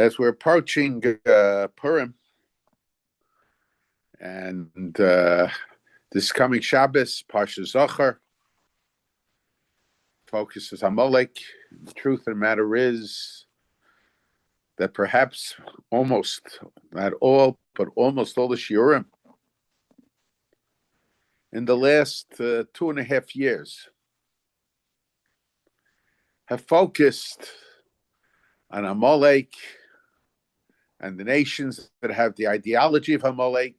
As we're approaching Purim, and this coming Shabbos, Parshas Zachor, focuses on Molech. The truth of the matter is that perhaps almost, not all, but almost all the shiurim in the last 2.5 years have focused on Amalek and the nations that have the ideology of Amalek,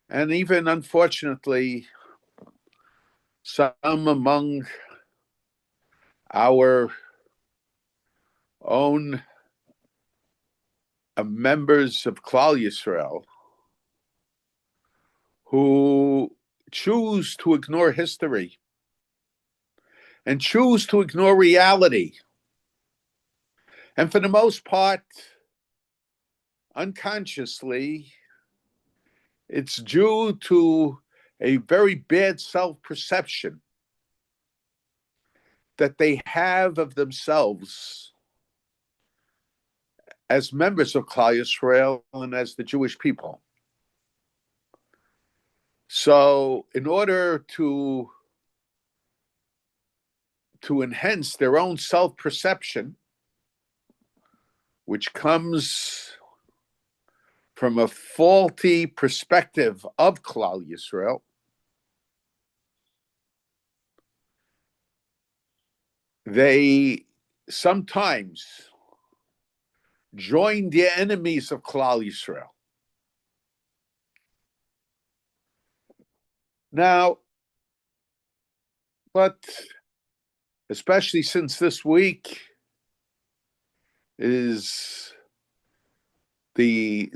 and even, unfortunately, some among our own members of Klal Yisrael who choose to ignore history and choose to ignore reality. And for the most part, unconsciously, it's due to a very bad self-perception that they have of themselves as members of Klal Yisrael and as the Jewish people. So in order to enhance their own self-perception, which comes from a faulty perspective of Klal Yisrael, they sometimes join the enemies of Klal Yisrael. Now, but especially since this week is we're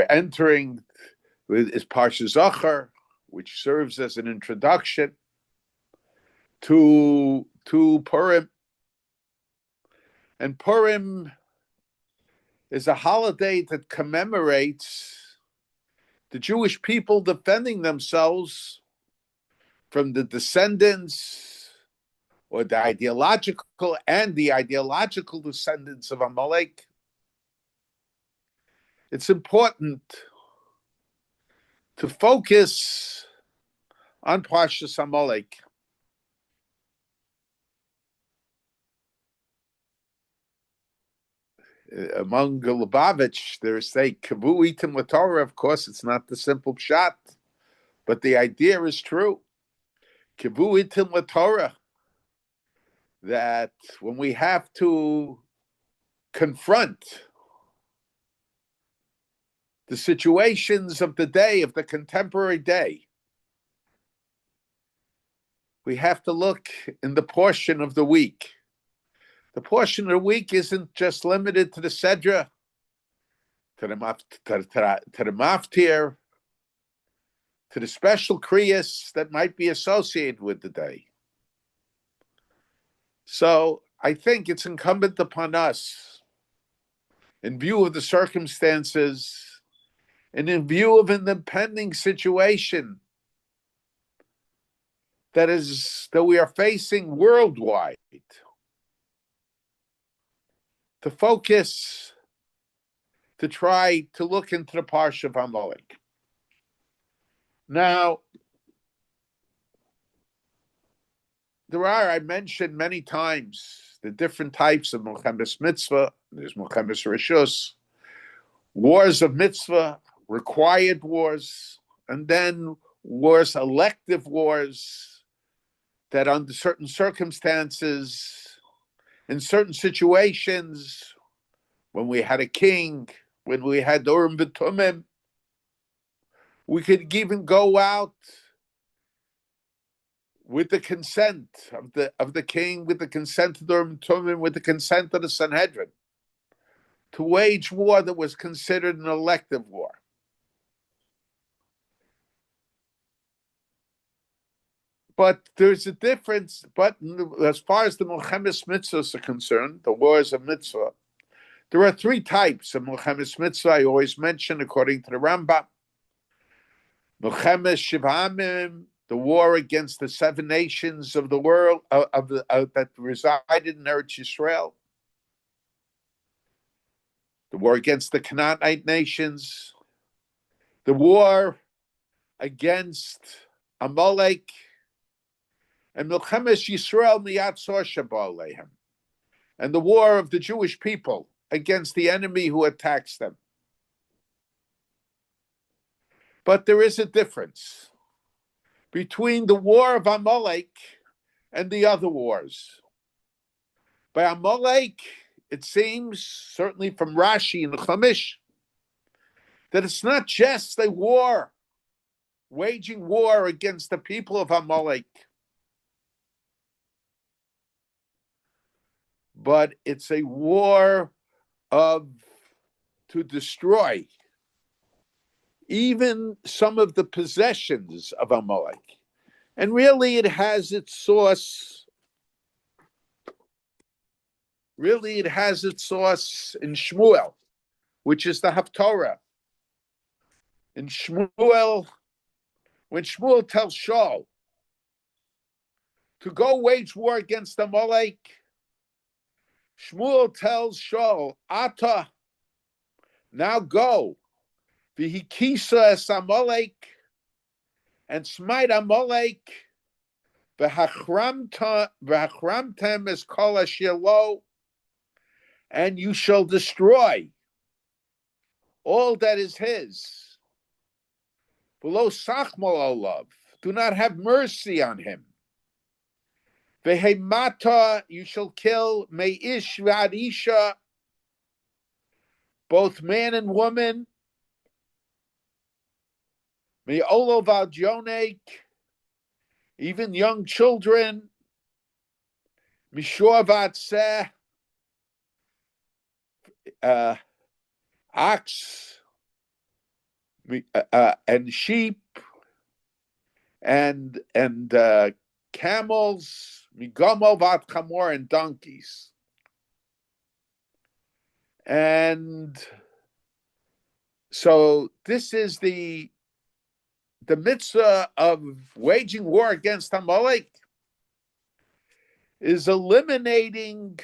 entering is Parshas Zachor, which serves as an introduction to Purim. And Purim is a holiday that commemorates the Jewish people defending themselves from the descendants or the ideological descendants of Amalek. It's important to focus on Parshas Amalek. Among the Lubavitch, there's say Kavu Itim Latorah. Of course, it's not the simple shot, but the idea is true. Kavu Itim Latorah, that when we have to confront the situations of the day, of the contemporary day, we have to look in the portion of the week. The portion of the week isn't just limited to the Sedra, to the Maftir, to the special Kriyas that might be associated with the day. So I think it's incumbent upon us, in view of the circumstances and in view of an impending situation that we are facing worldwide, to focus, to try to look into the Parsha of Amalek. Now, I mentioned many times the different types of Milchemes Mitzvah. There's Milchemes Rishus, wars of mitzvah, required wars, and then wars, elective wars, that under certain circumstances, in certain situations, when we had a king, when we had Urim v'Tumim, we could even go out with the consent of the king, with the consent of the Urim v'Tumim, with the consent of the Sanhedrin, to wage war that was considered an elective war. But there's a difference. But as far as the Milchemes Mitzvahs are concerned, the wars of mitzvah, there are 3 types of Milchemes Mitzvah. I always mention, according to the Rambam, Milchemes Shiv'amim, the war against the 7 nations of the world that resided in Eretz Yisrael, the war against the Canaanite nations, the war against Amalek, and Milchemes Yisrael Miyat Sheba Alehem, and the war of the Jewish people against the enemy who attacks them. But there is a difference between the war of Amalek and the other wars. By Amalek, it seems, certainly from Rashi and Chumash, that it's not just a war, waging war against the people of Amalek, but it's a war to destroy even some of the possessions of Amalek. And really it has its source in Shmuel, which is the Haftorah. In Shmuel, when Shmuel tells Shaul to go wage war against Amalek, Shmuel tells Shaul, Ata, now go, v'hikisa es Amalek, and smite Amalek, v'hachramtem es kol asher lo, and you shall destroy all that is his. Below sachmal olav, do not have mercy on him. Vehemata, you shall kill meish v'ad isha, both man and woman. Me'olo v'ad yonek, even young children. Mishor v'ad seh, ox and sheep and camels, migomo vat chamor, and donkeys. And so this is the mitzvah of waging war against Amalek, is eliminating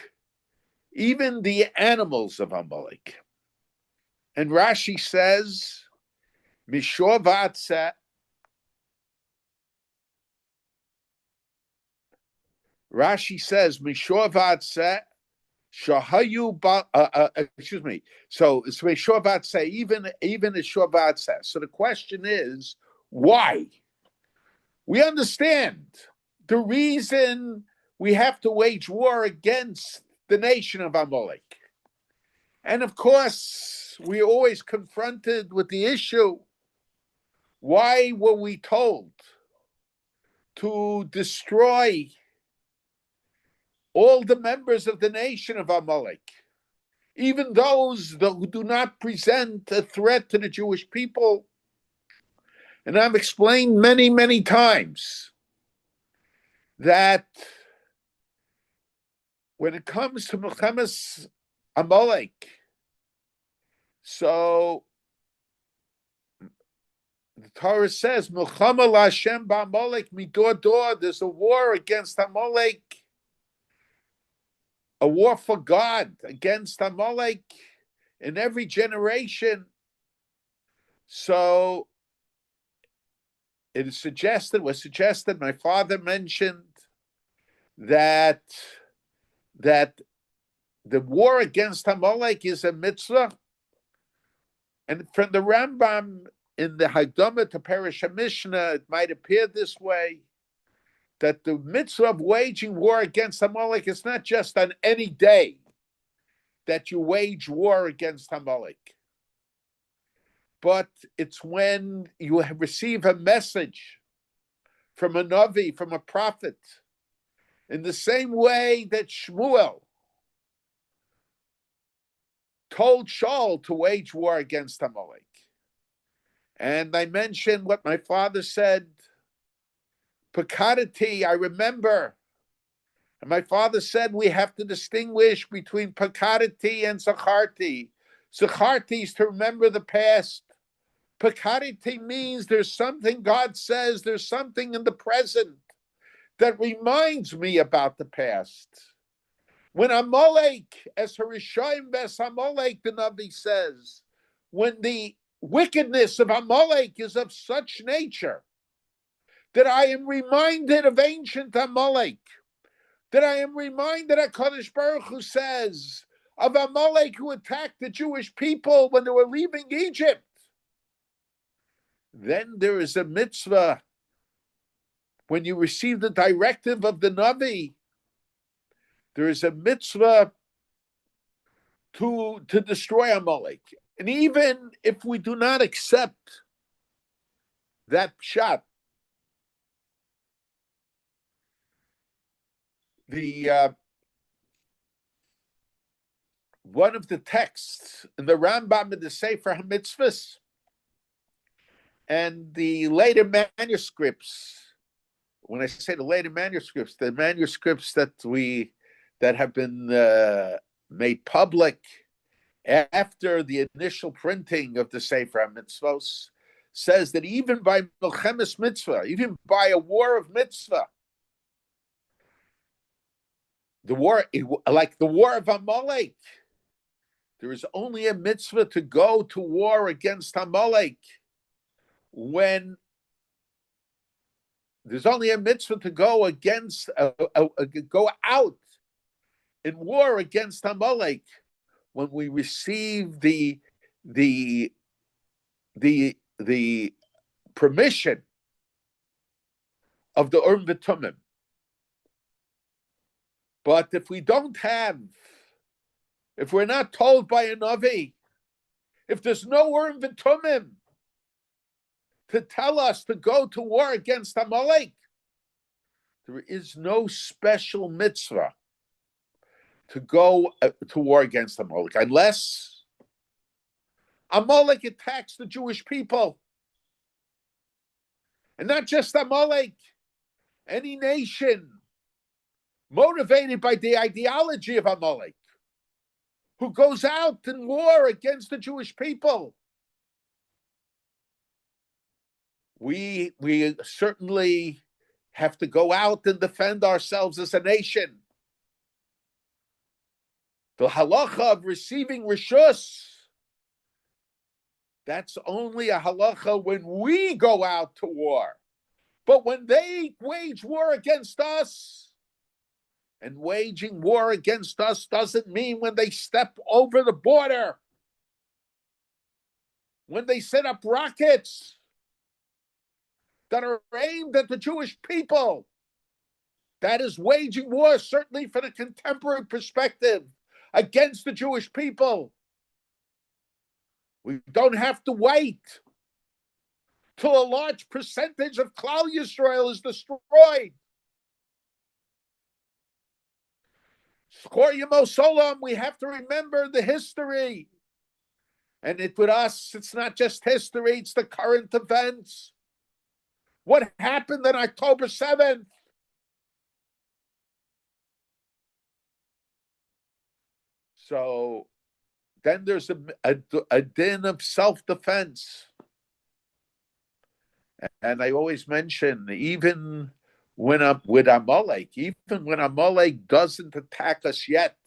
even the animals of Amalek. And Rashi says, Mishor v'atzeh, Rashi says, Mishor v'atzeh, shahayu excuse me. So it's Mishor v'atzeh, even a Shor v'atzeh. So the question is, why? We understand the reason we have to wage war against the nation of Amalek. And of course, we're always confronted with the issue, why were we told to destroy all the members of the nation of Amalek, even those who do not present a threat to the Jewish people? And I've explained many, many times that when it comes to Milchemes Amalek, so the Torah says, Milchama LaHashem ba'Amalek midor dor, there's a war against Amalek, a war for God against Amalek in every generation. So it is was suggested, my father mentioned that the war against Amalek is a mitzvah. And from the Rambam in the Hagdama to Parashas Mishnah, it might appear this way, that the mitzvah of waging war against Amalek is not just on any day that you wage war against Amalek, but it's when you receive a message from a Navi, from a prophet, in the same way that Shmuel told Shaul to wage war against Amalek. And I mentioned what my father said, Pakadati, I remember. And my father said we have to distinguish between Pakadati and Zacharti. Zacharti is to remember the past. Pakarite means there's something God says, there's something in the present that reminds me about the past. When Amalek, as Harishaim Ves Amalek, the Navi says, when the wickedness of Amalek is of such nature that I am reminded of ancient Amalek, that I am reminded of HaKadosh Baruch Hu says of Amalek who attacked the Jewish people when they were leaving Egypt, then there is a mitzvah. When you receive the directive of the Navi, there is a mitzvah to destroy Amalek. And even if we do not accept that pshat, one of the texts in the Rambam in the Sefer HaMitzvahs and the later manuscripts, when I say the later manuscripts, the manuscripts that have been made public after the initial printing of the Sefer HaMitzvos, says that even by Milchemes Mitzvah, even by a war of mitzvah, the war, like the war of Amalek, there is only a mitzvah to go to war against Amalek when there's only a mitzvah to go against, go out in war against Amalek when we receive the permission of the Urim V'Tumim. But if we don't have, if we're not told by a Navi, if there's no Urim V'Tumim to tell us to go to war against Amalek, there is no special mitzvah to go to war against Amalek, unless Amalek attacks the Jewish people. And not just Amalek, any nation motivated by the ideology of Amalek, who goes out in war against the Jewish people. We certainly have to go out and defend ourselves as a nation. The halacha of receiving rishus, that's only a halacha when we go out to war. But when they wage war against us, and waging war against us doesn't mean when they step over the border, when they set up rockets that are aimed at the Jewish people. That is waging war, certainly from a contemporary perspective, against the Jewish people. We don't have to wait till a large percentage of Klal Yisrael is destroyed. Zachor Yemo Solam, we have to remember the history. And with us, it's not just history, it's the current events. What happened on October 7th? So then there's a din of self-defense. And I always mention, even when I'm with Amalek, even when Amalek doesn't attack us yet,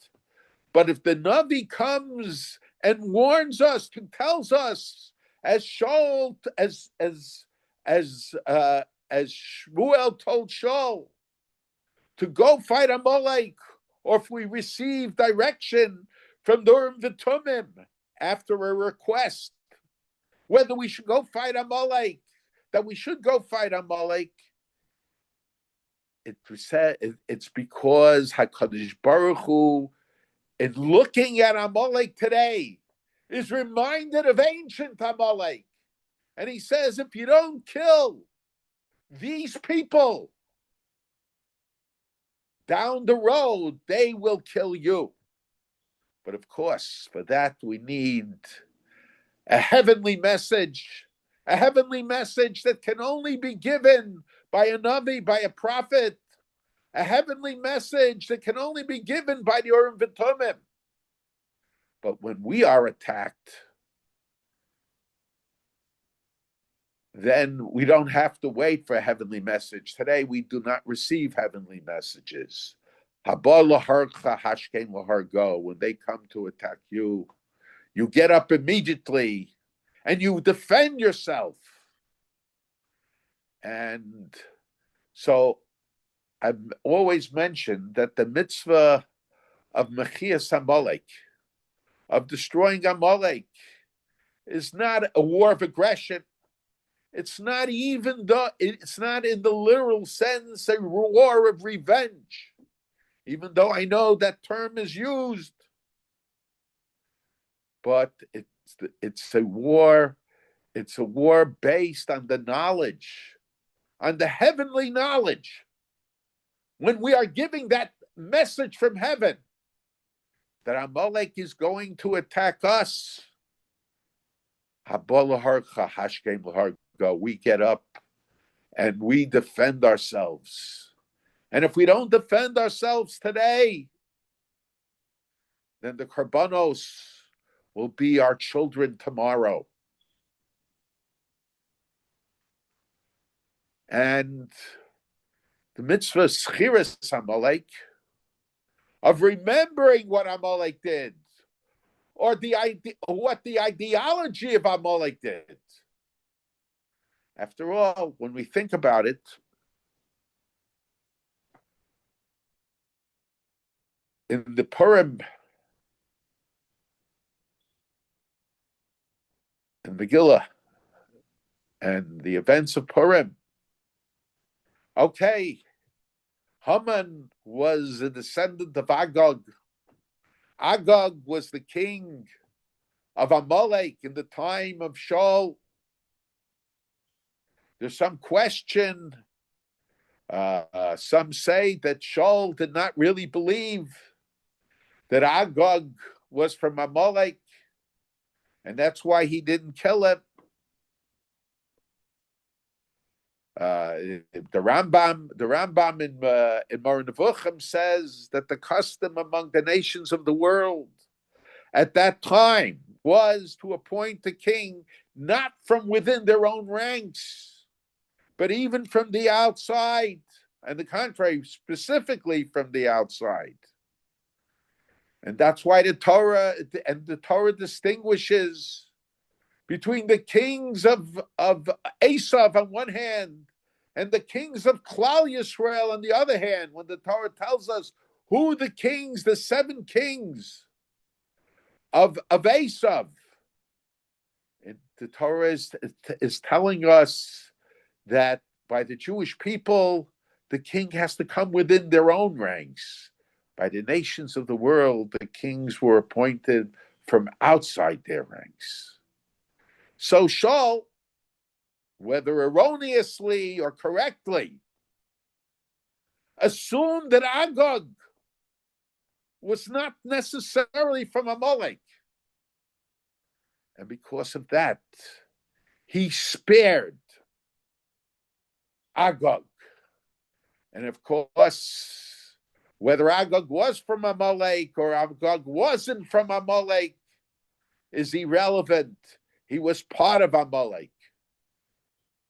but if the Navi comes and warns us and tells us, as Shaul, as Shmuel told Shaul, to go fight Amalek, or if we receive direction from the Urim V'Tumim after a request, whether we should go fight Amalek, that we should go fight Amalek, it's because HaKadosh Baruch Hu, in looking at Amalek today, is reminded of ancient Amalek. And he says, if you don't kill these people, down the road, they will kill you. But of course, for that, we need a heavenly message that can only be given by a Navi, by a prophet, a heavenly message that can only be given by the Urim V'Tumim. But when we are attacked, then we don't have to wait for a heavenly message. Today, we do not receive heavenly messages. When they come to attack you, you get up immediately and you defend yourself. And so I've always mentioned that the mitzvah of Mechias Amalek, of destroying Amalek, is not a war of aggression. It's not in the literal sense a war of revenge, even though I know that term is used. But it's a war based on the knowledge, on the heavenly knowledge. When we are giving that message from heaven that Amalek is going to attack us, we get up and we defend ourselves. And if we don't defend ourselves today, then the korbanos will be our children tomorrow. And the mitzvah schiras Amalek, of remembering what Amalek did, or what the ideology of Amalek did. After all, when we think about it, in the Purim, in Megillah, and the events of Purim, okay, Haman was a descendant of Agag. Agag was the king of Amalek in the time of Shaul. There's some question. Some say that Shaul did not really believe that Agag was from Amalek, and that's why he didn't kill him. The Rambam in Moreh Nevuchim says that the custom among the nations of the world at that time was to appoint the king not from within their own ranks, but even from the outside, and the contrary, specifically from the outside. And that's why the Torah distinguishes between the kings of Esav on one hand and the kings of Klal Yisrael on the other hand, when the Torah tells us who the kings, the 7 kings of Esav. And the Torah is telling us that by the Jewish people, the king has to come within their own ranks. By the nations of the world, the kings were appointed from outside their ranks. So Shaul, whether erroneously or correctly, assumed that Agag was not necessarily from Amalek. And because of that, he spared Agag. And of course, whether Agag was from Amalek or Agag wasn't from Amalek is irrelevant. He was part of Amalek.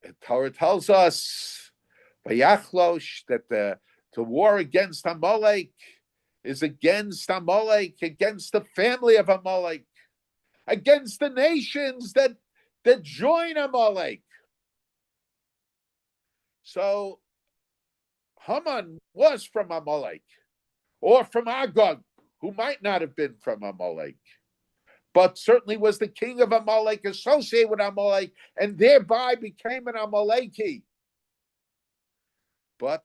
The Torah tells us, Vayachlosh, that the war against Amalek is against Amalek, against the family of Amalek, against the nations that join Amalek. So Haman was from Amalek, or from Agag, who might not have been from Amalek, but certainly was the king of Amalek, associated with Amalek, and thereby became an Amaleki. But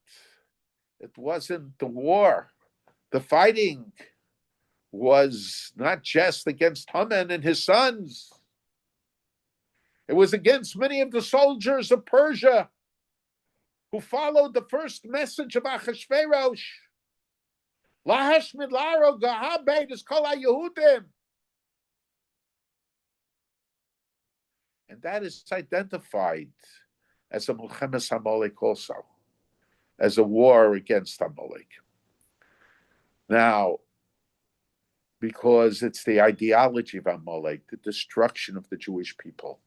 it wasn't the war. The fighting was not just against Haman and his sons. It was against many of the soldiers of Persia who followed the first message of Achashverosh. Lahashmid laro gahabed is kol haYehudim. And that is identified as a Milchemes Amalek also, as a war against Amalek. Now, because it's the ideology of Amalek, the destruction of the Jewish people.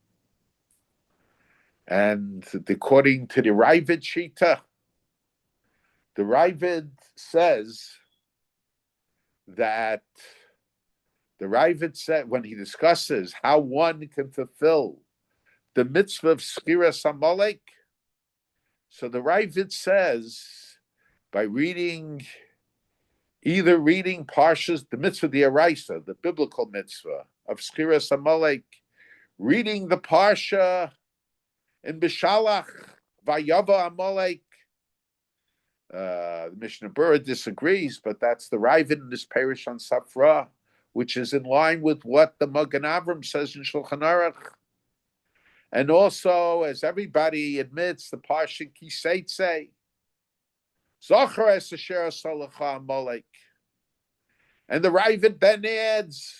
And according to the Ravid Shita, the Ravid says that the Ravid said when he discusses how one can fulfill the mitzvah of Skiras Amalek, so the Ravid says by either reading Parshas, the mitzvah the Araisa, the biblical mitzvah of Skiras Amalek, reading the Parsha in Bishalach, Vayava Amalek. The Mishnah Berurah disagrees, but that's the Ravid in this parish on Safra, which is in line with what the Magen Avram says in Shulchan Aruch. And also, as everybody admits, the Parsha Kiseitse, Zachor es asher asalecha Amalek. And the Ravid then adds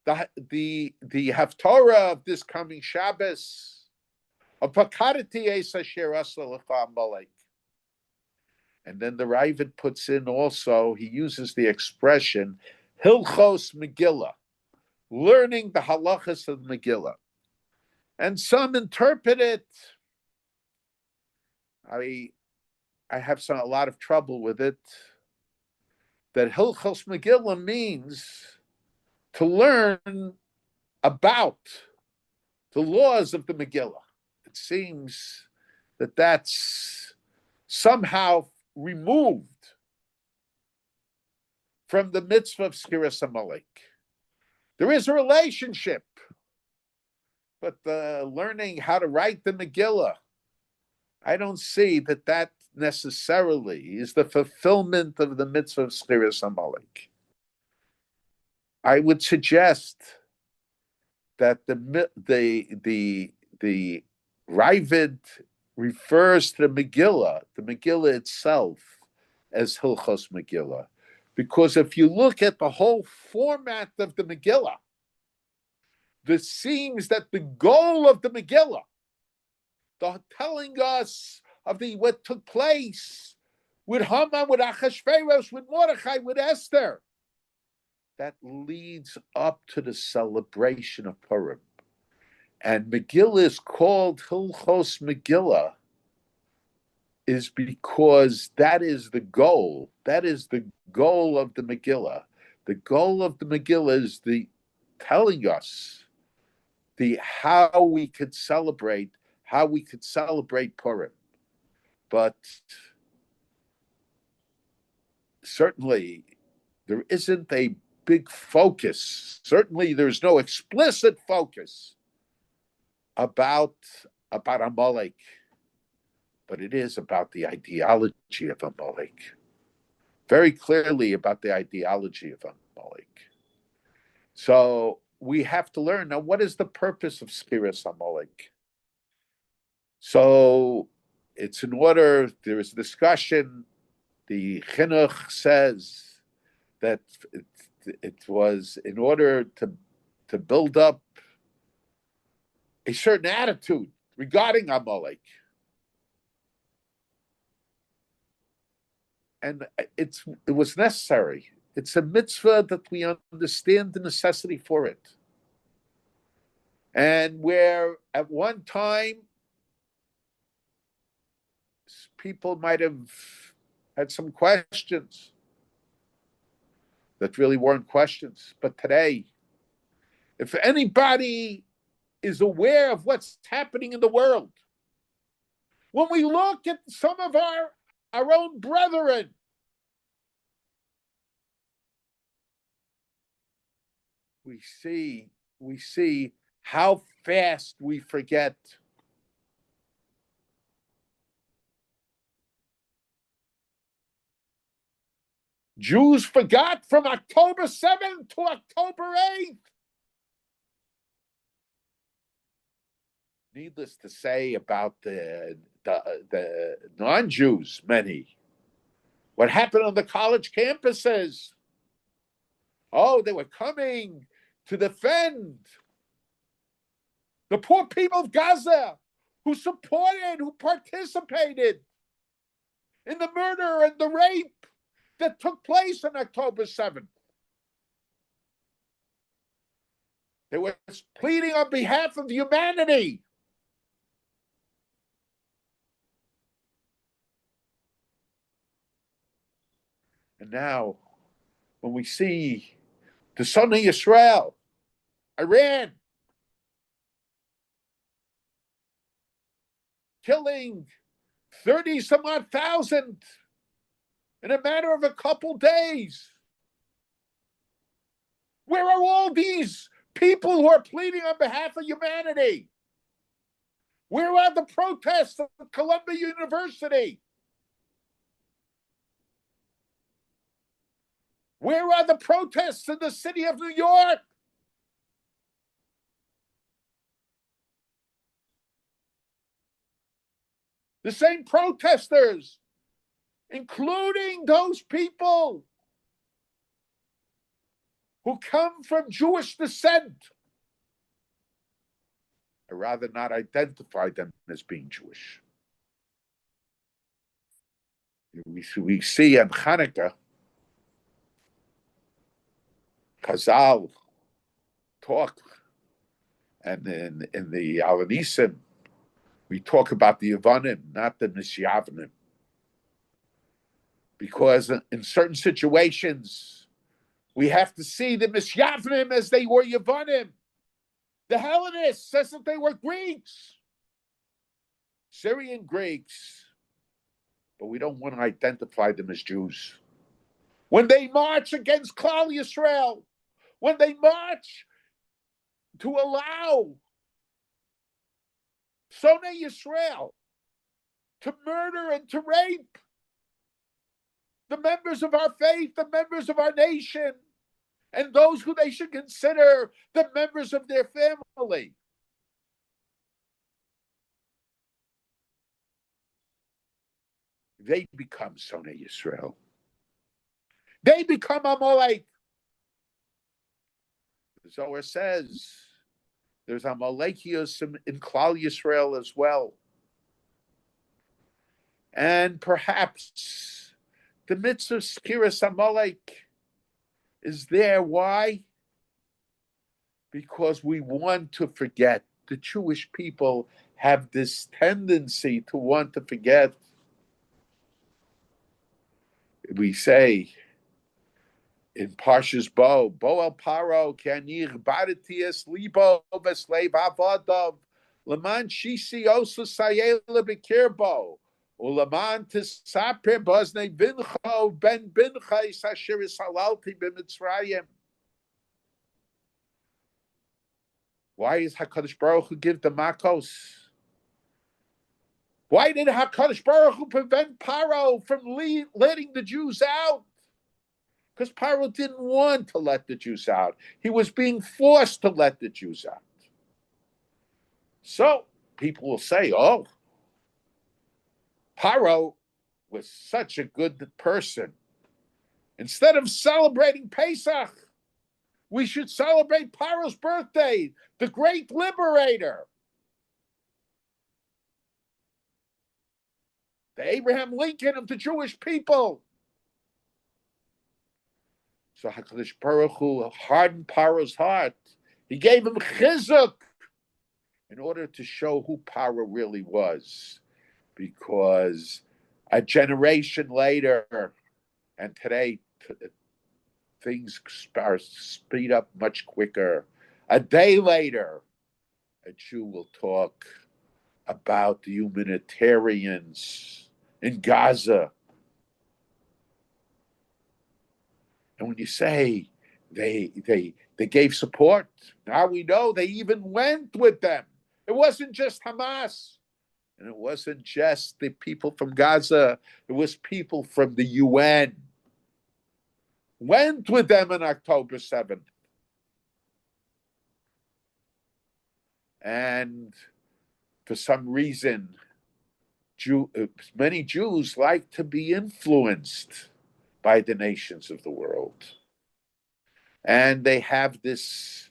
the Haftorah of this coming Shabbos, of Pakadati es asher asalecha Amalek. And then the Ravid puts in also, he uses the expression, Hilchos Megillah, learning the halachas of Megillah. And some interpret it, I have a lot of trouble with it, that Hilchos Megillah means to learn about the laws of the Megillah. It seems that that's somehow removed from the mitzvah of Skiras Amalek. There is a relationship, but the learning how to write the Megillah, I don't see that necessarily is the fulfillment of the mitzvah of Skiras Amalek. I would suggest that the Ravid refers to the Megillah itself, as Hilchos Megillah. Because if you look at the whole format of the Megillah, it seems that the goal of the Megillah, telling us of what took place with Haman, with Achashverosh, with Mordechai, with Esther, that leads up to the celebration of Purim. And Megillah is called Hilchos Megillah is because that is the goal. That is the goal of the Megillah. The goal of the Megillah is telling us how we could celebrate Purim. But certainly there isn't a big focus. Certainly there's no explicit focus about Amalek, but it is about the ideology of Amalek. Very clearly about the ideology of Amalek. So we have to learn now, what is the purpose of Skiras Amalek? So it's in order, there is discussion. The Chinuch says that it was in order to build up a certain attitude regarding Amalek. And it was necessary. It's a mitzvah that we understand the necessity for it. And where at one time, people might have had some questions that really weren't questions. But today, if anybody is aware of what's happening in the world, when we look at some of our own brethren, we see how fast we forget. Jews forgot from October 7th to October 8th. Needless to say about the non-Jews, many. What happened on the college campuses? Oh, they were coming to defend the poor people of Gaza who participated in the murder and the rape that took place on October 7th. They were pleading on behalf of humanity. And now, when we see the son of Israel, Iran, killing 30 some odd thousand in a matter of a couple days. Where are all these people who are pleading on behalf of humanity? Where are the protests at Columbia University? Where are the protests in the city of New York? The same protesters, including those people who come from Jewish descent. I'd rather not identify them as being Jewish. We see in Hanukkah, Chazal talk, and in the Alanisim, we talk about the Yavanim, not the Misyavanim. Because in certain situations, we have to see the Misyavanim as they were Yavanim. The Hellenists says that they were Greeks, Syrian Greeks, but we don't want to identify them as Jews. When they march against Klal Yisrael, when they march to allow Sonei Yisrael to murder and to rape the members of our faith, the members of our nation, and those who they should consider the members of their family. They become Sonei Yisrael. They become Amalek. The Zohar says there's Amalekios in Klal Yisrael as well. And perhaps the mitzvah of Skiras Amalek is there. Why? Because we want to forget. The Jewish people have this tendency to want to forget. We say in Parshas Bo El Paro, Kanir Badatias Libo Beslev Avadav, Laman Shisi Osa Sayela Bekirbo, Ulaman Tisaper Bosne Bincho Ben Binchai Sashiris Halalti Bimitzrayim. Why is HaKadosh Baruch Hu give the Makos? Why did HaKadosh Baruch Hu prevent Paro from letting the Jews out? Because Paro didn't want to let the Jews out. He was being forced to let the Jews out. So people will say, oh, Paro was such a good person. Instead of celebrating Pesach, we should celebrate Paro's birthday, the great liberator. The Abraham Lincoln of the Jewish people. So HaKadosh Baruch Hu hardened Paro's heart. He gave him chizuk in order to show who Paro really was. Because a generation later, and today, things speed up much quicker. A day later, a Jew will talk about the humanitarians in Gaza. And when you say they gave support, now we know they even went with them. It wasn't just Hamas. And it wasn't just the people from Gaza. It was people from the UN. Went with them on October 7th. And for some reason, many Jews like to be influenced by the nations of the world. And they have this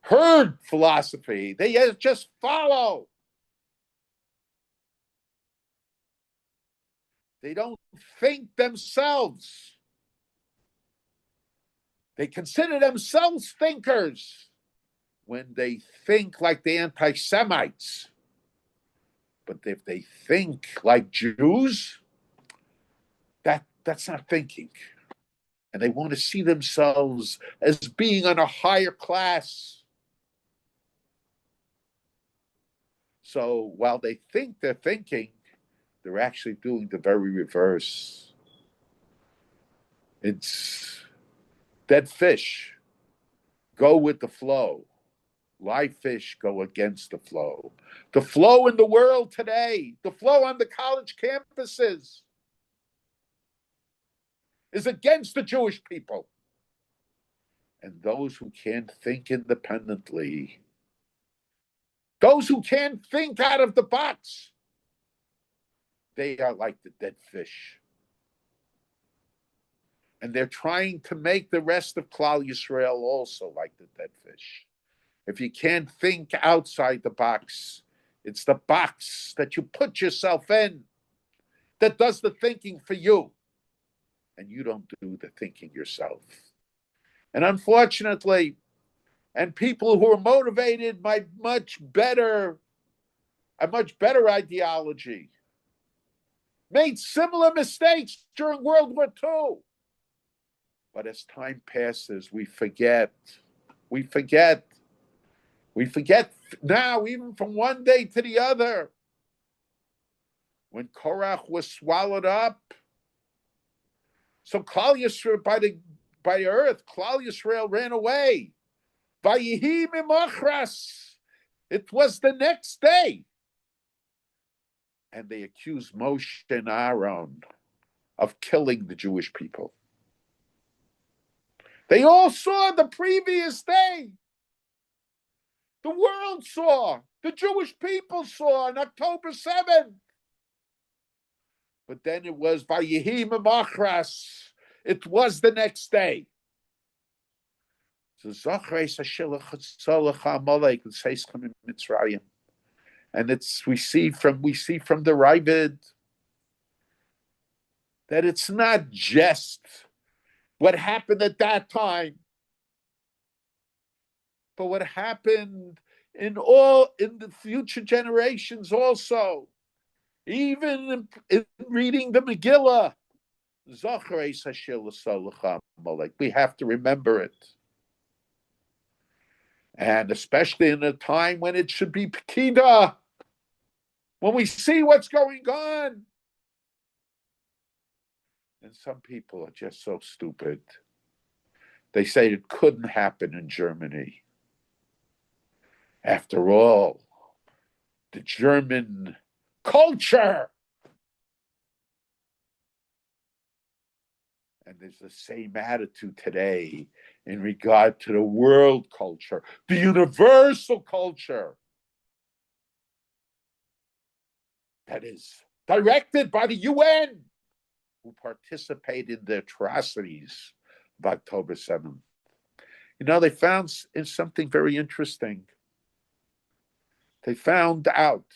herd philosophy. They just follow. They don't think themselves. They consider themselves thinkers when they think like the anti-Semites. But if they think like Jews, That's not thinking. And they want to see themselves as being on a higher class. So while they think they're thinking, they're actually doing the very reverse. It's dead fish go with the flow. Live fish go against the flow. The flow in the world today, the flow on the college campuses is against the Jewish people. And those who can't think independently, those who can't think out of the box, they are like the dead fish. And they're trying to make the rest of Klal Yisrael also like the dead fish. If you can't think outside the box, it's the box that you put yourself in that does the thinking for you. And you don't do the thinking yourself. And unfortunately, and people who are motivated by a much better ideology made similar mistakes during World War II. But as time passes, we forget. We forget now, even from one day to the other. When Korach was swallowed up, so Klal Yisrael, by the earth, Klal Yisrael ran away. Vayihi mimachras. It was the next day. And they accused Moshe and Aaron of killing the Jewish people. They all saw the previous day. The world saw. The Jewish people saw on October 7th. But then it was Vayihi Machras. It was the next day. So Zachor and we see from the Rabbi that it's not just what happened at that time, but what happened in the future generations also. Even in reading the Megillah, we have to remember it. And especially in a time when it should be Pekida, when we see what's going on. And some people are just so stupid. They say it couldn't happen in Germany. After all, the German culture. And there's the same attitude today in regard to the world culture, the universal culture that is directed by the UN, who participated in the atrocities of October 7th. You know, they found something very interesting. They found out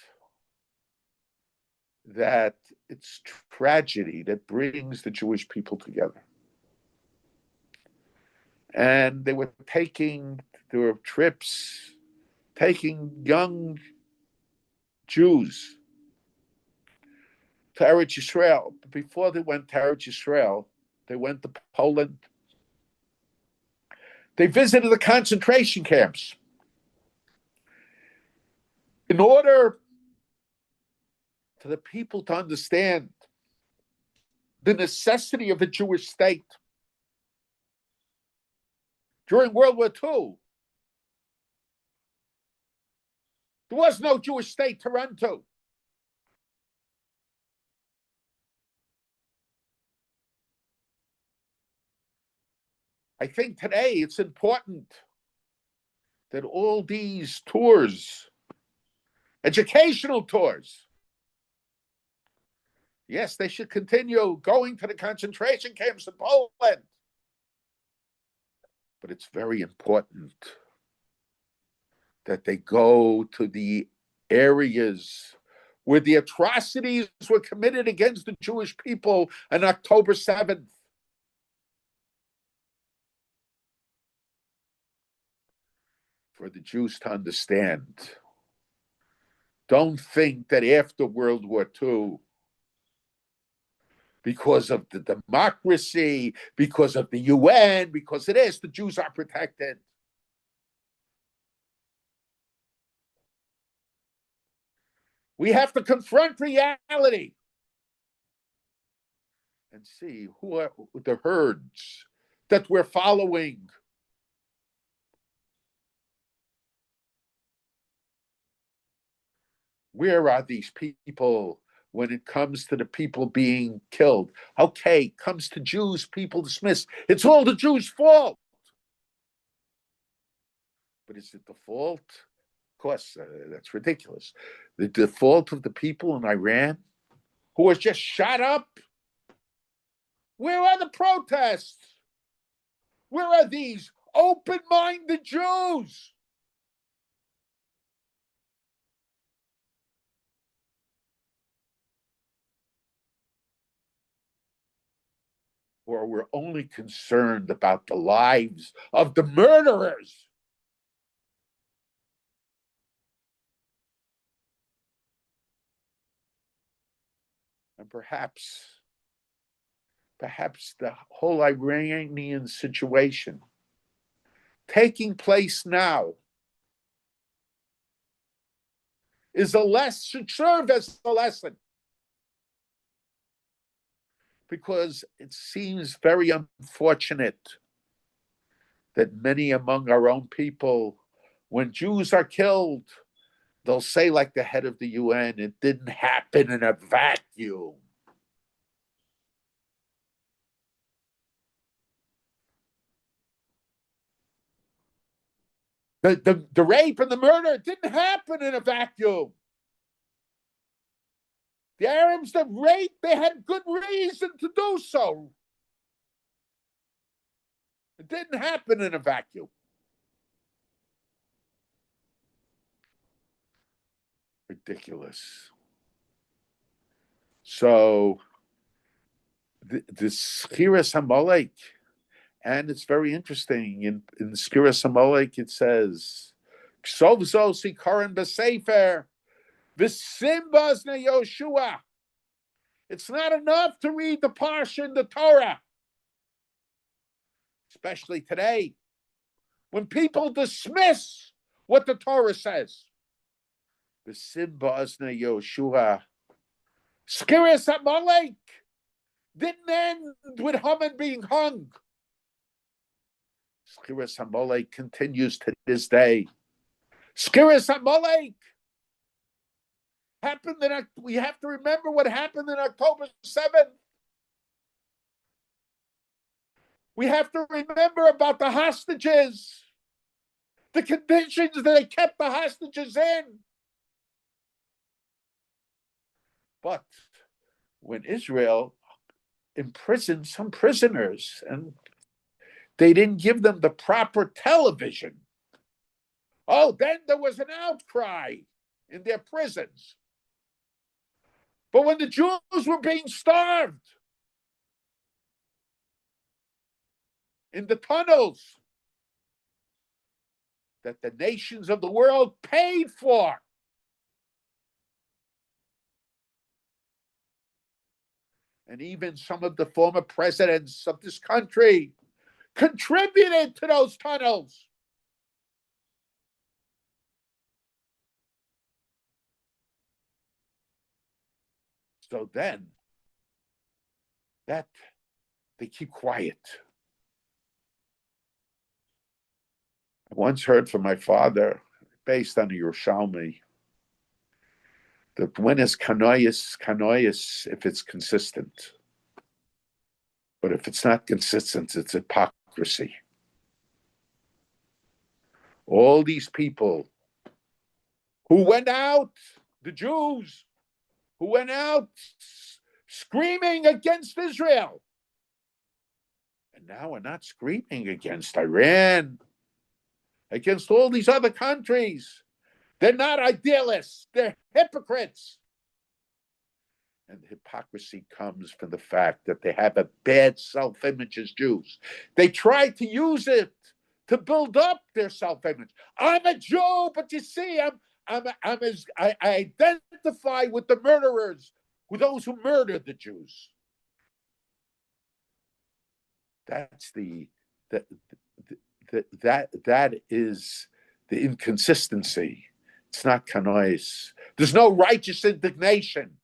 that it's tragedy that brings the Jewish people together. And there were trips taking young Jews to Eretz Yisrael. But before they went to Eretz Yisrael, they went to Poland. They visited the concentration camps in order for the people to understand the necessity of a Jewish state. During World War II, there was no Jewish state to run to. I think today it's important that all these tours, educational tours, yes, they should continue going to the concentration camps in Poland. But it's very important that they go to the areas where the atrocities were committed against the Jewish people on October 7th. For the Jews to understand. Don't think that after World War II, because of the democracy, because of the UN, because it is, the Jews are protected. We have to confront reality and see who are the herds that we're following. Where are these people when it comes to the people being killed? Okay, comes to Jews, people dismiss. It's all the Jews' fault. But is it the fault? Of course, that's ridiculous. The default of the people in Iran who was just shot up? Where are the protests? Where are these open-minded Jews? Or we're only concerned about the lives of the murderers? And perhaps the whole Iranian situation taking place now should serve as a lesson, because it seems very unfortunate that many among our own people, when Jews are killed, they'll say, like the head of the UN, it didn't happen in a vacuum. The rape and the murder didn't happen in a vacuum. The Arabs that raped, they had good reason to do so. It didn't happen in a vacuum. Ridiculous. So this Chiras Hamalek, and it's very interesting. In Chiras Hamalek, it says, "Ksovzo sikaron b'sefer v'simbas ne Yoshua." It's not enough to read the Parsha in the Torah, especially today, when people dismiss what the Torah says. V'simbas ne Yoshua. Chiras Hamalek didn't end with Haman being hung. Chiras Hamalek continues to this day. Chiras Hamalek happened we have to remember what happened in October 7th. We have to remember about the hostages, the conditions that they kept the hostages in. But when Israel imprisoned some prisoners and they didn't give them the proper television, then there was an outcry in their prisons. But when the Jews were being starved in the tunnels that the nations of the world paid for, and even some of the former presidents of this country contributed to those tunnels. So then, that they keep quiet. I once heard from my father, based on the Yerushalmi, that when is kanois if it's consistent. But if it's not consistent, it's hypocrisy. All these people who went out, the Jews, who went out screaming against Israel, and now we're not screaming against Iran, against all these other countries. They're not idealists, they're hypocrites. And the hypocrisy comes from the fact that they have a bad self-image as Jews. They try to use it to build up their self-image. I'm a Jew, but you see, I identify with the murderers, with those who murdered the Jews. That's that that is the inconsistency. It's not kanois. There's no righteous indignation.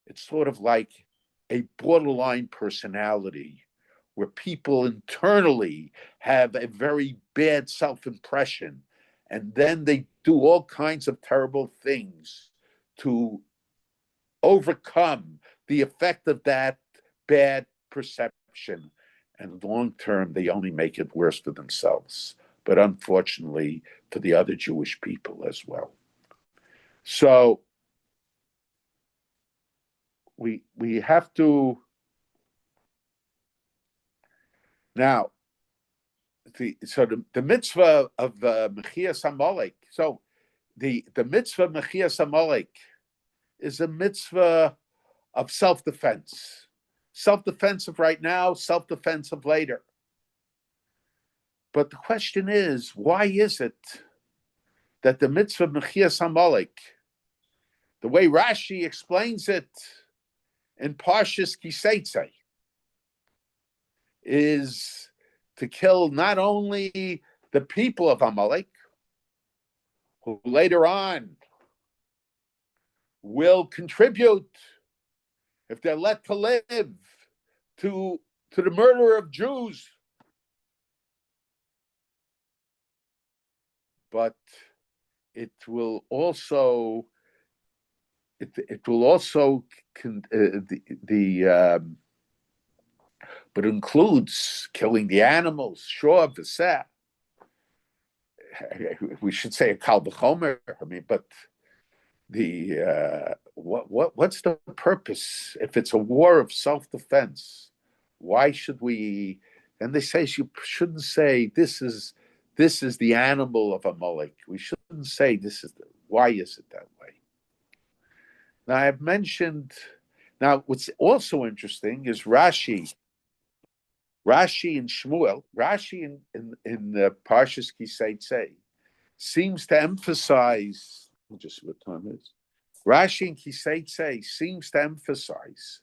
It's sort of like a borderline personality where people internally have a very bad self-impression, and then they do all kinds of terrible things to overcome the effect of that bad perception. And long term, they only make it worse for themselves, but unfortunately for the other Jewish people as well. So we have to now the mitzvah of Mechias Amalek. So the mitzvah Mechias Amalek is a mitzvah of self-defense. Self-defense of right now, self-defense of later. But the question is, why is it that the mitzvah Mechias Amalek, the way Rashi explains it in Parshas Kiseitze, is to kill not only the people of Amalek, who later on will contribute, if they're let to live, to the murder of Jews, but it will also but includes killing the animals. Sure, v'seh. We should say a kal v'chomer. I mean, but the what's the purpose if it's a war of self-defense? Why should we? And they say you shouldn't say this is the animal of Amalek. We shouldn't say this is why is it that way? Now I've mentioned. Now what's also interesting is Rashi and Shmuel. Rashi in the Parshas Kiseitze seems to emphasize. Just what time it is. Rashi and Kiseitze seems to emphasize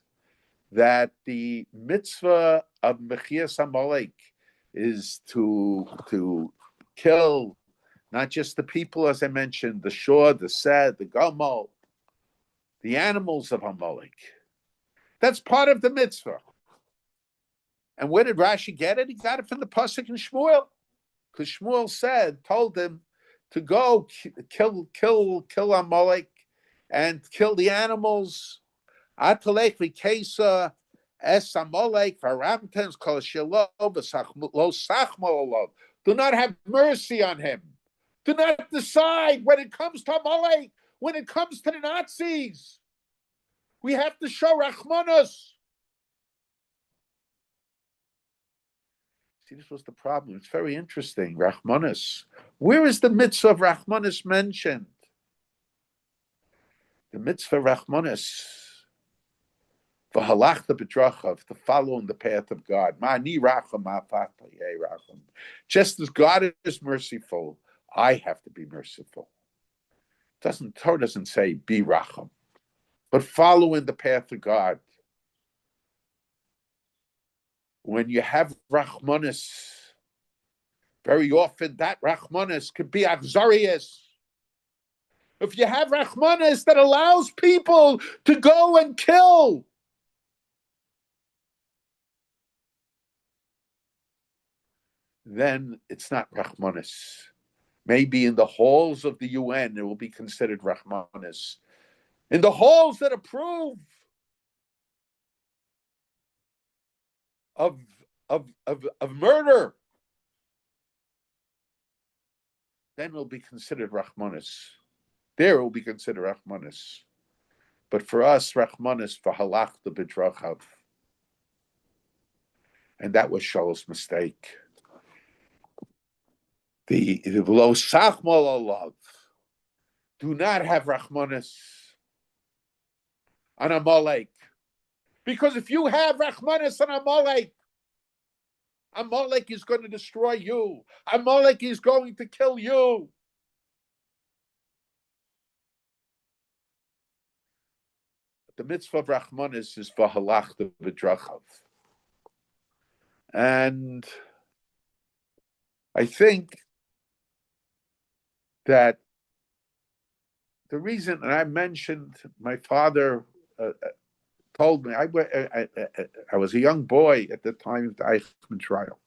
that the mitzvah of Mechias Amalek is to kill not just the people, as I mentioned, the shor, the sed, the gamal, the animals of Amalek. That's part of the mitzvah. And where did Rashi get it? He got it from the pasuk in Shmuel, because Shmuel told him to go kill Amalek and kill the animals. Atalek v'kesa es Amalek v'aramtens kol shelo v'lo sachmo. Do not have mercy on him. Do not decide when it comes to Amalek, when it comes to the Nazis. We have to show Rachmanos. See, this was the problem. It's very interesting. Rachmanis. Where is the mitzvah of Rachmanis mentioned? The mitzvah of Rachmanis. V'halachta b'drachav, to follow in the path of God. Ma'ani racham, ma'afata yeh racham. Just as God is merciful, I have to be merciful. Torah doesn't say be racham, but follow in the path of God. When you have Rachmanis, very often that Rachmanis could be Achzarius. If you have Rachmanis that allows people to go and kill, then it's not Rachmanis. Maybe in the halls of the UN, it will be considered Rachmanis. In the halls that approve of murder, then it will be considered Rachmanis. There it will be considered Rachmanis. But for us, Rachmanis for halachta b'drachav. And that was Shaul's mistake. The lo sachmal alav. Do not have Rachmanis on Amalek. Because if you have Rachmanis on Amalek, Amalek is going to destroy you. Amalek is going to kill you. The mitzvah of Rachmanis is v'halachta b'drachav. And I think that the reason, and I mentioned my father told me, I was a young boy at the time of the Eichmann trial.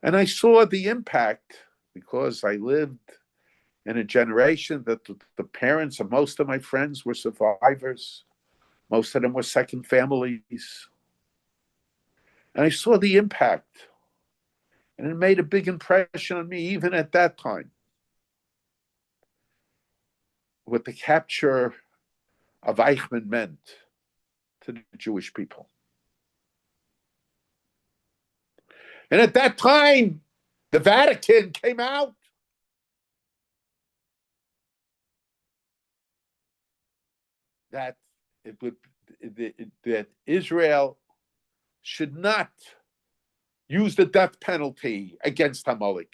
And I saw the impact because I lived in a generation that the parents of most of my friends were survivors. Most of them were second families. And I saw the impact. And it made a big impression on me, even at that time, what the capture of Eichmann meant to the Jewish people. And at that time, the Vatican came out that that Israel should not use the death penalty against Amalek,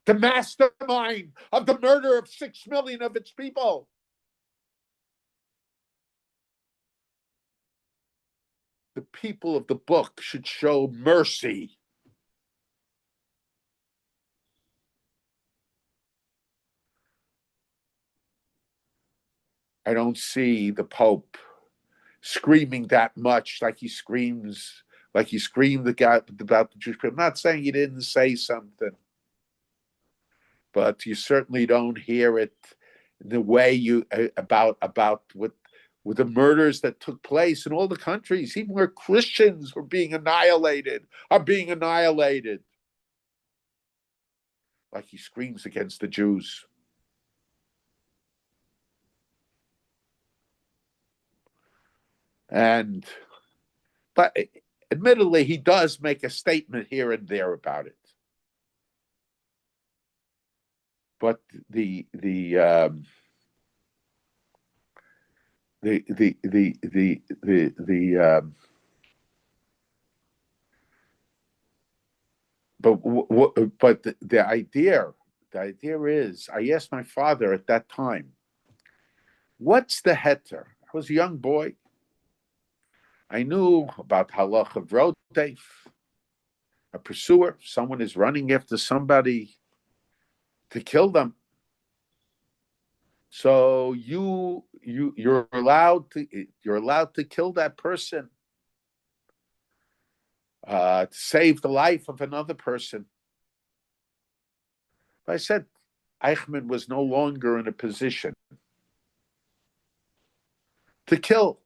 the mastermind of the murder of 6 million of its people. The people of the book should show mercy. I don't see the Pope screaming that much like he screamed about the Jewish people. I'm not saying he didn't say something, but you certainly don't hear it in the way you about with the murders that took place in all the countries, even where Christians are being annihilated, like he screams against the Jews. But admittedly, he does make a statement here and there about it. But the idea is, I asked my father at that time, what's the heter? I was a young boy. I knew about halach of rodef, a pursuer. Someone is running after somebody to kill them. So you're allowed to kill that person to save the life of another person. But I said Eichmann was no longer in a position to kill.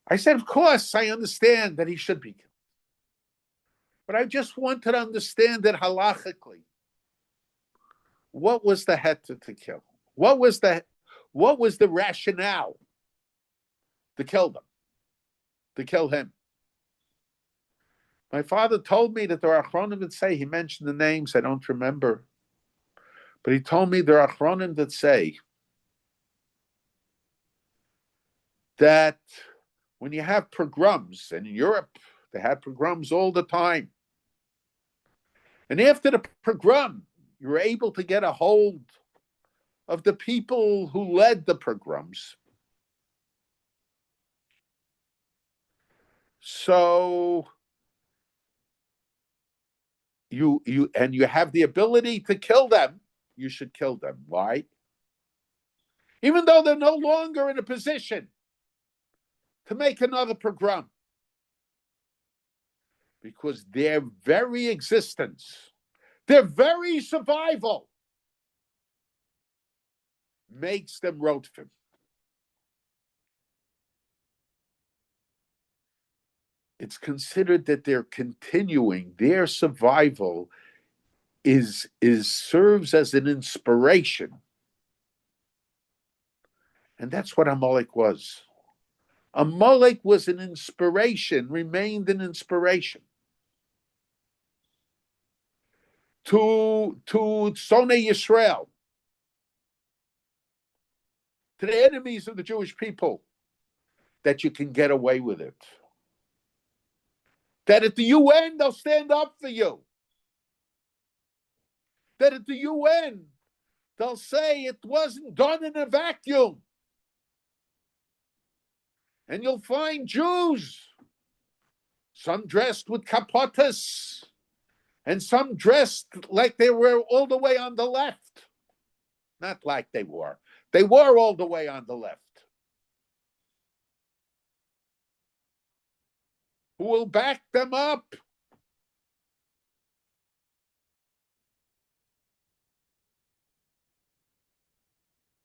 I said, of course, I understand that he should be killed. But I just wanted to understand it halachically. What was the heter to kill? What was the rationale to kill them? To kill him? My father told me that there are achronim that say, he mentioned the names, I don't remember. But he told me there are achronim that say that when you have pogroms, and in Europe, they had pogroms all the time. And after the pogrom, you were able to get a hold of the people who led the pogroms. So you have the ability to kill them, you should kill them. Why? Even though they're no longer in a position to make another pogrom. Because their very existence, their very survival makes them rotfim. It's considered that they're continuing, their survival is serves as an inspiration. And that's what Amalek was. Amalek was an inspiration, remained an inspiration to Sonei Yisrael, to the enemies of the Jewish people, that you can get away with it. That at the UN, they'll stand up for you. That at the UN, they'll say it wasn't done in a vacuum. And you'll find Jews some dressed with kapotas, and some dressed like they were all the way on the left. Not like they were. They were all the way on the left. Who will back them up?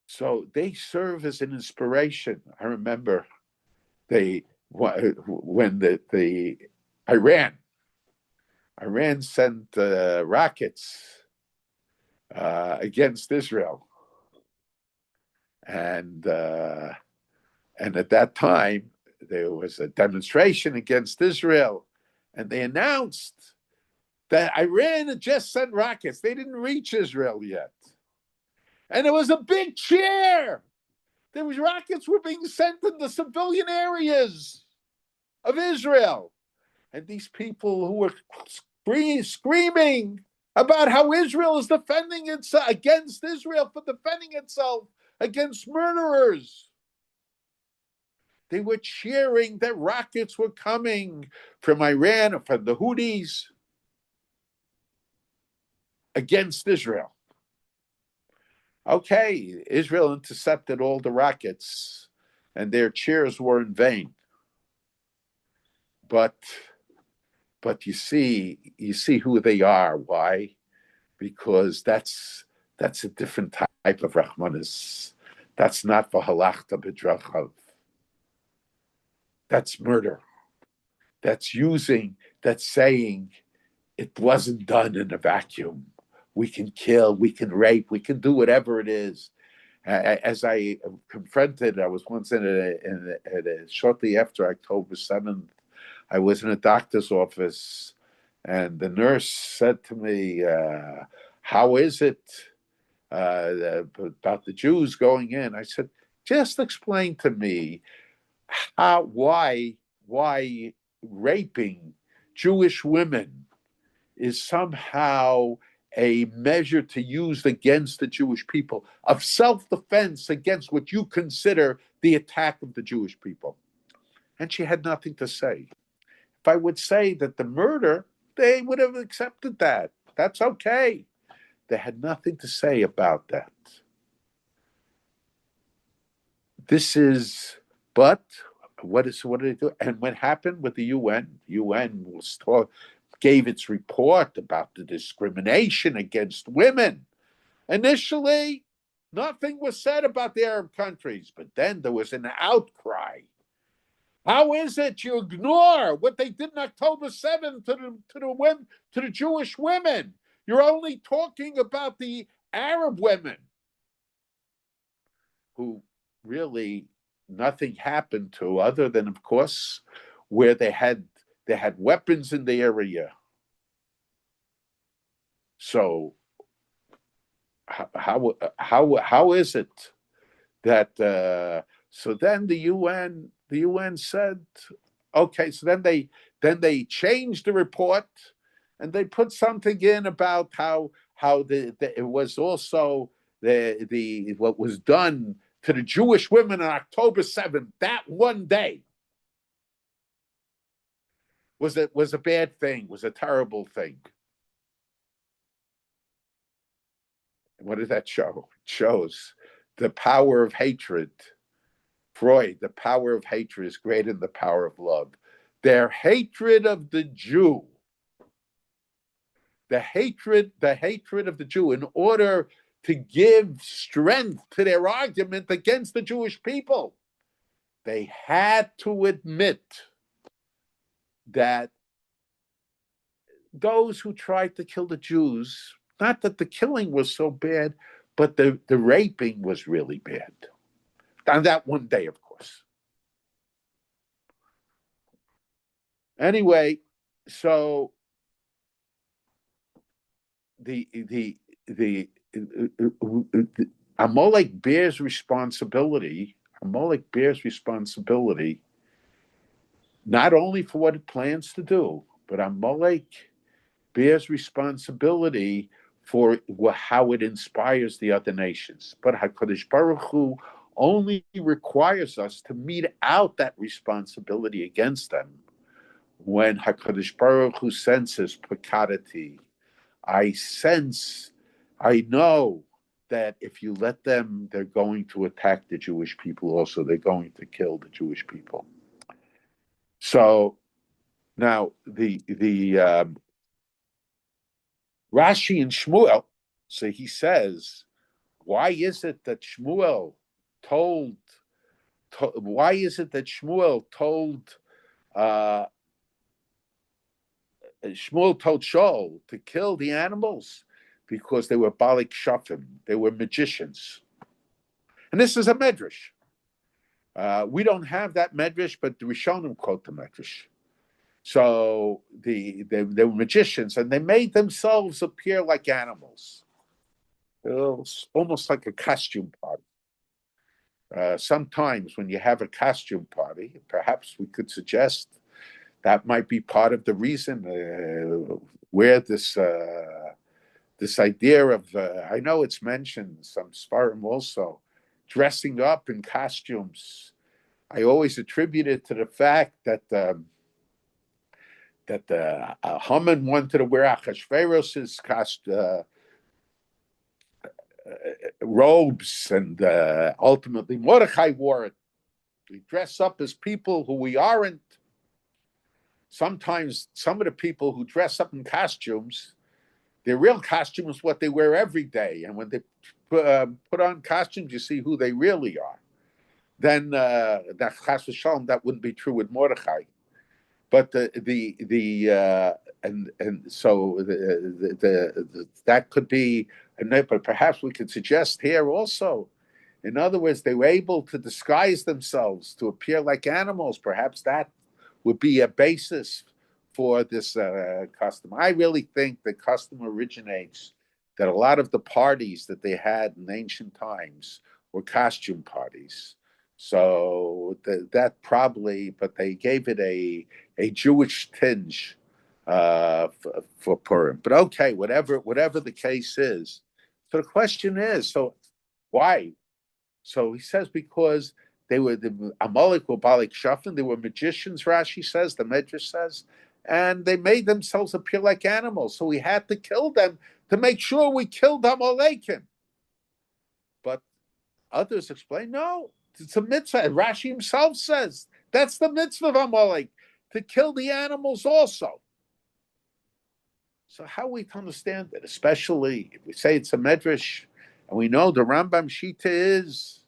So they serve as an inspiration. I remember when the Iran sent rockets against Israel, and at that time there was a demonstration against Israel, and they announced that Iran had just sent rockets. They didn't reach Israel yet, and it was a big cheer. There was rockets were being sent in the civilian areas of Israel, and these people who were screaming about how Israel is defending itself against Israel for defending itself against murderers. They were cheering that rockets were coming from Iran or from the Houthis against Israel. Okay, Israel intercepted all the rockets, and their cheers were in vain. But you see who they are. Why? Because that's a different type of Rahmanis. That's not for halachta b'drachav. That's murder. That's saying it wasn't done in a vacuum. We can kill, we can rape, we can do whatever it is. As I confronted, I was once shortly after October 7th, I was in a doctor's office, and the nurse said to me, how is it about the Jews going in? I said, just explain to me why raping Jewish women is somehow a measure to use against the Jewish people of self-defense against what you consider the attack of the Jewish people. And she had nothing to say. If I would say that the murder, they would have accepted that. That's okay. They had nothing to say about that. But what did they do? And what happened with the UN? UN gave its report about the discrimination against women. Initially, nothing was said about the Arab countries, but then there was an outcry. How is it you ignore what they did on October 7th to the Jewish women? You're only talking about the Arab women who really nothing happened to, other than, of course, where they had weapons in the area. So how is it that? So then the UN said, okay. So then they changed the report, and they put something in about how it was also the what was done to the Jewish women on October 7th, that one day, was a bad thing, was a terrible thing. What does that show? It shows the power of hatred. Freud, the power of hatred is greater than the power of love. Their hatred of the Jew, the hatred of the Jew, in order to give strength to their argument against the Jewish people, they had to admit that those who tried to kill the Jews, not that the killing was so bad, but the raping was really bad. On that one day, of course. Anyway, so the Amalek bears responsibility. Amalek bears responsibility not only for what it plans to do, but Amalek bears responsibility for how it inspires the other nations. But HaKadosh Baruch Hu only requires us to mete out that responsibility against them when HaKadosh Baruch Hu senses precocity, I know that if you let them, they're going to attack the Jewish people also. They're going to kill the Jewish people. So now the Rashi and Shmuel, so he says, why is it that Shmuel told, why is it that Shmuel told Shaul to kill the animals? Because they were Balik Shafim, they were magicians. And this is a medrash. We don't have that medrash, but the Rishonim quote the medrash. So they were magicians, and they made themselves appear like animals. It was almost like a costume party. Sometimes when you have a costume party, perhaps we could suggest that might be part of the reason where this idea of I know it's mentioned some Sfarim also, dressing up in costumes. I always attribute it to the fact that Haman wanted to wear Achashverosh's robes, and ultimately Mordechai wore it. We dress up as people who we aren't. Sometimes some of the people who dress up in costumes, their real costume is what they wear every day. And when they put on costumes, you see who they really are. Then that chas v'shalom, that wouldn't be true with Mordechai. But that could be, but perhaps we could suggest here also. In other words, they were able to disguise themselves to appear like animals. Perhaps that would be a basis for this custom. I really think the custom originates that a lot of the parties that they had in ancient times were costume parties. So that probably, but they gave it a Jewish tinge for Purim. But okay, whatever the case is. So the question is, so why? So he says because the Amalek were Balik Shafin, they were magicians, Rashi says, the Medrash says, and they made themselves appear like animals. So we had to kill them to make sure we killed Amalekim. But others explain, no, it's a mitzvah. Rashi himself says that's the mitzvah of Amalek, to kill the animals also. So how are we to understand it? Especially if we say it's a medrash, and we know the Rambam Shita is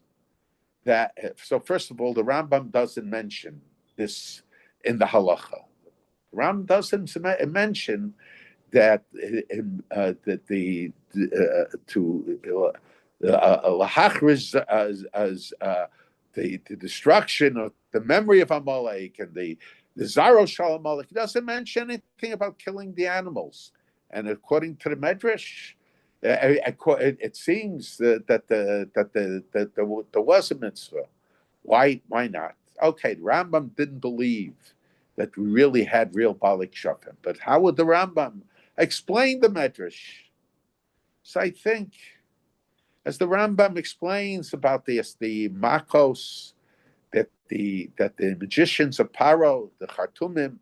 that. So first of all, the Rambam doesn't mention this in the halacha. The Rambam doesn't mention that lahachriz as the destruction of the memory of Amalek and the Zaro Shal Amalek. He doesn't mention anything about killing the animals. And according to the Medrash, it seems that there was a mitzvah. Why not? Okay, the Rambam didn't believe that we really had real Balik Shafim. But how would the Rambam explain the Medrash? So I think, as the Rambam explains about the Makos, that the magicians of Paro, the Khartoumim,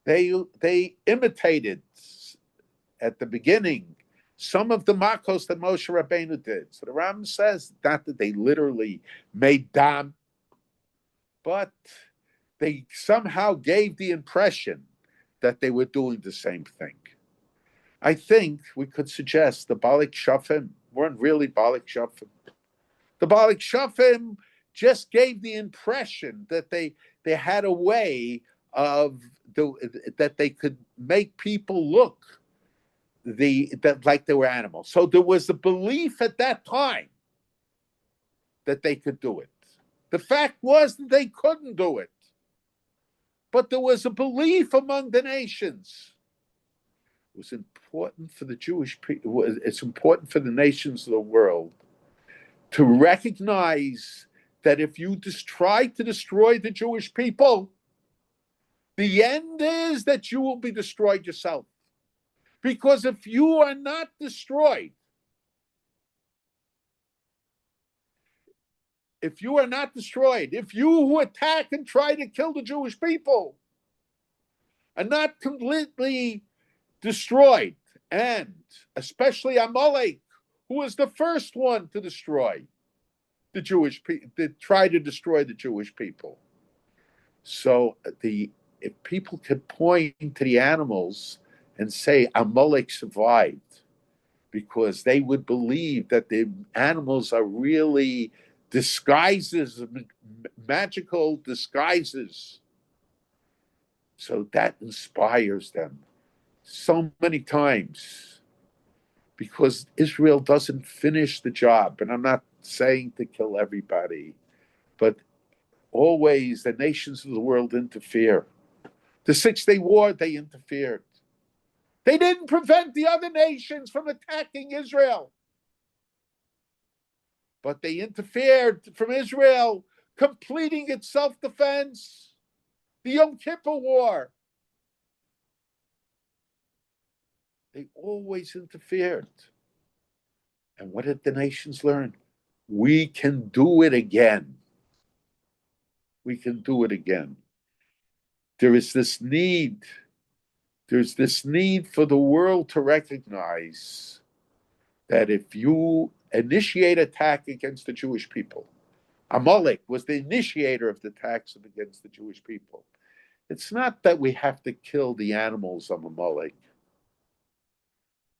they imitated at the beginning some of the Makos that Moshe Rabbeinu did. So the Rambam says not that they literally made dam, but they somehow gave the impression that they were doing the same thing. I think we could suggest the Balik Shafim weren't really Balik Shafim. The Balik Shafim just gave the impression that they had a way of that they could make people look like they were animals. So there was a belief at that time that they could do it. The fact was that they couldn't do it. But there was a belief among the nations. It was important for the Jewish people. It's important for the nations of the world to recognize that if you try to destroy the Jewish people, the end is that you will be destroyed yourself. Because if you are not destroyed, if you who attack and try to kill the Jewish people, are not completely destroyed, and especially Amalek, who was the first one to destroy the Jewish people, to try to destroy the Jewish people. So if people could point to the animals and say Amalek survived, because they would believe that the animals are really disguises, magical disguises. So that inspires them so many times, because Israel doesn't finish the job. And I'm not saying to kill everybody, but always the nations of the world interfere. The 6 Day War, they interfered. They didn't prevent the other nations from attacking Israel, but they interfered from Israel completing its self-defense. The Yom Kippur War, they always interfered. And what did the nations learn? We can do it again. We can do it again. There is this need. There's this need for the world to recognize that if you initiate attack against the Jewish people, Amalek was the initiator of the attacks against the Jewish people. It's not that we have to kill the animals of Amalek,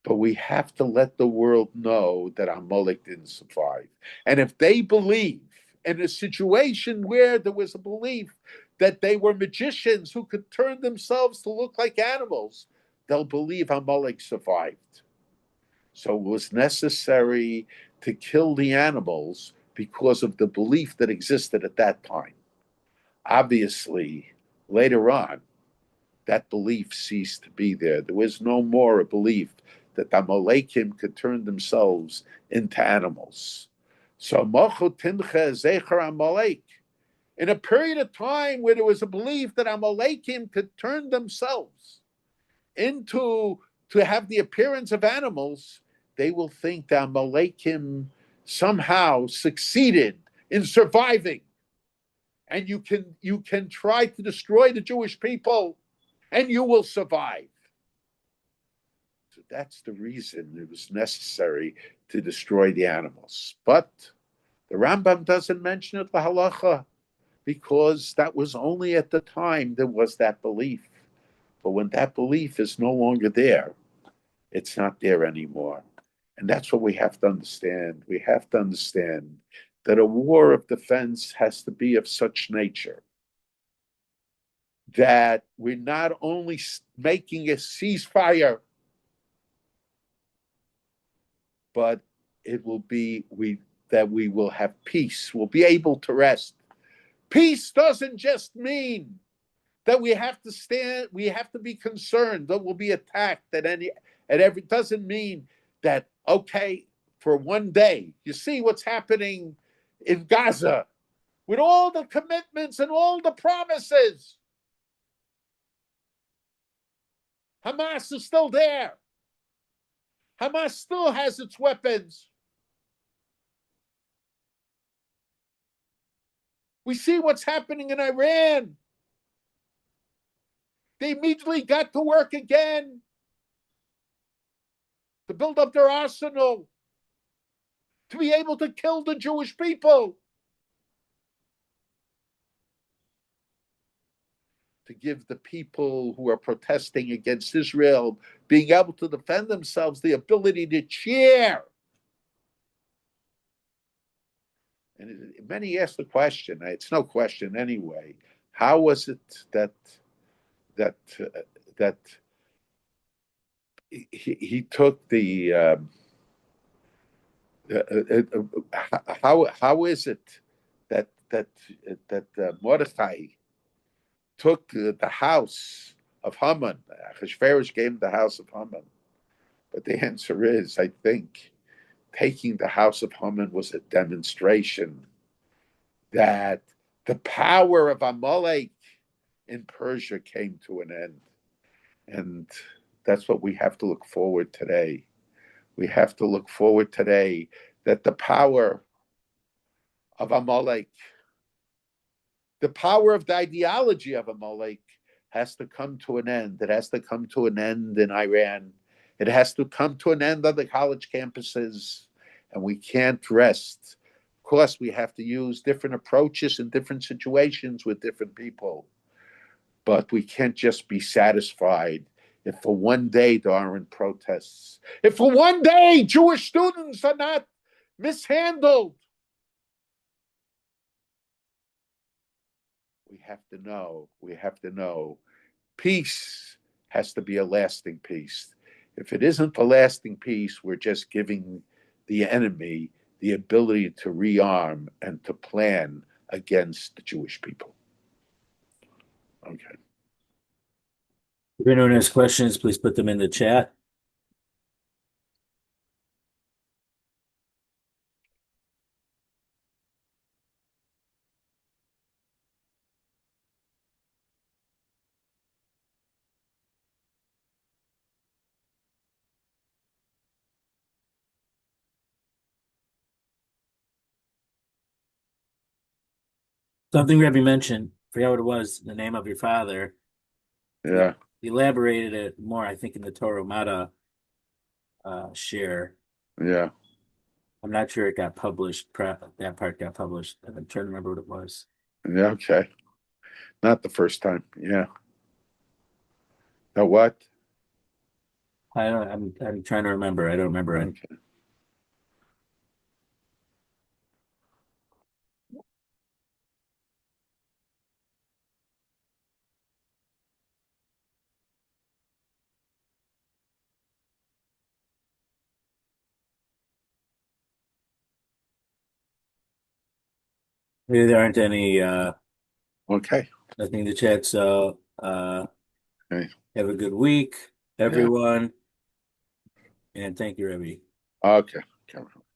but we have to let the world know that Amalek didn't survive. And if they believe in a situation where there was a belief that they were magicians who could turn themselves to look like animals, they'll believe Amalek survived. So it was necessary to kill the animals because of the belief that existed at that time. Obviously, later on, that belief ceased to be there. There was no more a belief that the Amalekim could turn themselves into animals. So, Mocho Timcha Zachor Amalek, in a period of time where there was a belief that Amalekim could turn themselves into, to have the appearance of animals, they will think that Amalekim somehow succeeded in surviving. And you can try to destroy the Jewish people and you will survive. So that's the reason it was necessary to destroy the animals. But the Rambam doesn't mention it, the halacha, because that was only at the time there was that belief. But when that belief is no longer there, it's not there anymore. And that's what we have to understand. We have to understand that a war of defense has to be of such nature that we're not only making a ceasefire, but it will be that we will have peace. We'll be able to rest. Peace doesn't just mean that we have to be concerned that we'll be attacked at every, doesn't mean that, okay, for one day. You see what's happening in Gaza with all the commitments and all the promises. Hamas is still there. Hamas still has its weapons. We see what's happening in Iran. They immediately got to work again to build up their arsenal, to be able to kill the Jewish people, to give the people who are protesting against Israel, being able to defend themselves, the ability to cheer. And many ask the question, it's no question anyway, how was it that he took the how is it that Mordechai took the house of Haman? Achashverosh gave him the house of Haman, but the answer is, I think, taking the house of Haman was a demonstration that the power of Amalek in Persia came to an end. And that's what we have to look forward today. We have to look forward today that the power of Amalek, the power of the ideology of Amalek has to come to an end. It has to come to an end in Iran. It has to come to an end on the college campuses, and we can't rest. Of course, we have to use different approaches in different situations with different people, but we can't just be satisfied if for one day there aren't protests. If for one day Jewish students are not mishandled, we have to know peace has to be a lasting peace. If it isn't a lasting peace, we're just giving the enemy the ability to rearm and to plan against the Jewish people. Okay. If anyone has questions, please put them in the chat. Something Rabbi mentioned, forget what it was, the name of your father. He Yeah. elaborated it more, I think, in the Torah Mata share. Yeah. I'm not sure it got published. That part got published. I'm trying to remember what it was. Yeah. Okay. Not the first time. Yeah. Now what? I don't. I'm trying to remember. I don't remember it. Okay. Maybe there aren't any Okay. nothing in the chat. So Okay. have a good week, Yeah. everyone, and thank you, Rabbi. Okay.